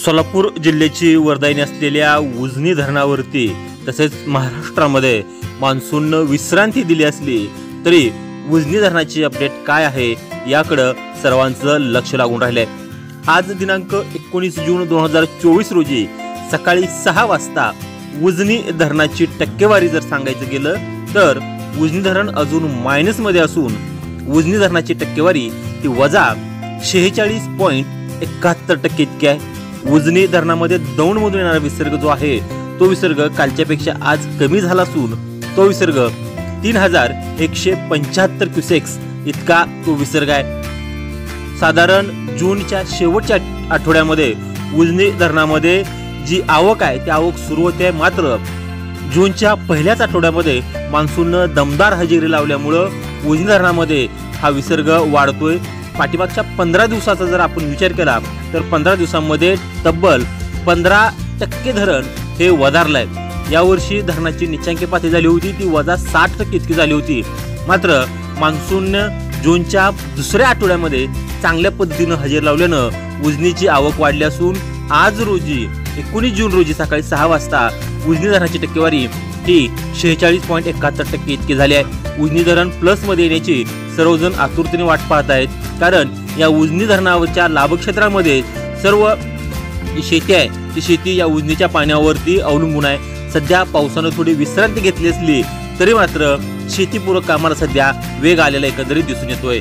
सोलापूर जिल्ह्याची वरदायिनी असलेल्या उजनी धरणावरती तसेच महाराष्ट्रामध्ये मान्सूननं विश्रांती दिली असली तरी उजनी धरणाची अपडेट काय आहे याकडे सर्वांचं लक्ष लागून राहिलंय। आज दिनांक 19 जून 2024 रोजी सकाळी 6 वाजता उजनी धरणाची टक्केवारी जर सांगायचं गेलं तर उजनी धरण अजून मायनस मध्ये असून उजनी धरणाची टक्केवारी ती वजा 46.71% इतकी आहे। उजनी धरणामध्ये दौंडमधून येणारा विसर्ग जो आहे तो विसर्ग कालच्यापेक्षा आज कमी झाला असून तो विसर्ग 3175 क्युसेक्स इतका तो विसर्ग आहे। साधारण जूनच्या शेवटच्या आठवड्यामध्ये उजनी धरणामध्ये जी आवक आहे ती आवक सुरू होते, मात्र जूनच्या पहिल्याच आठवड्यामध्ये मान्सूननं दमदार हजेरी लावल्यामुळे उजनी धरणामध्ये हा विसर्ग वाढतोय। पाठीमागच्या 15 दिवसाचा जर आपण विचार केला तर 15 दिवसांमध्ये तब्बल 15% धरण हे वधारलंय। यावर्षी धरणाची निच्चांकी पातळी झाली होती ती वजा 60% इतकी झाली होती, मात्र मान्सूननं जूनच्या दुसऱ्या आठवड्यामध्ये चांगल्या पद्धतीनं हजेरी लावल्यानं उजनीची आवक वाढली असून आज रोजी 19 जून रोजी सकाळी 6 वाजता उजनी धरणाची टक्केवारी ही 46.71% इतकी झाली आहे। उजनी धरण प्लस मध्ये येण्याची सर्वजण आतुरतेने वाट पाहत आहेत, कारण या उजनी धरणावरच्या लाभक्षेत्रामध्ये सर्व शेती आहे ती शेती या उजनीच्या पाण्यावरती अवलंबून आहे। सध्या पावसानं थोडी विश्रांती घेतली असली तरी मात्र शेतीपूरक कामाला सध्या वेग आलेला एकंदरीत दिसून येतोय।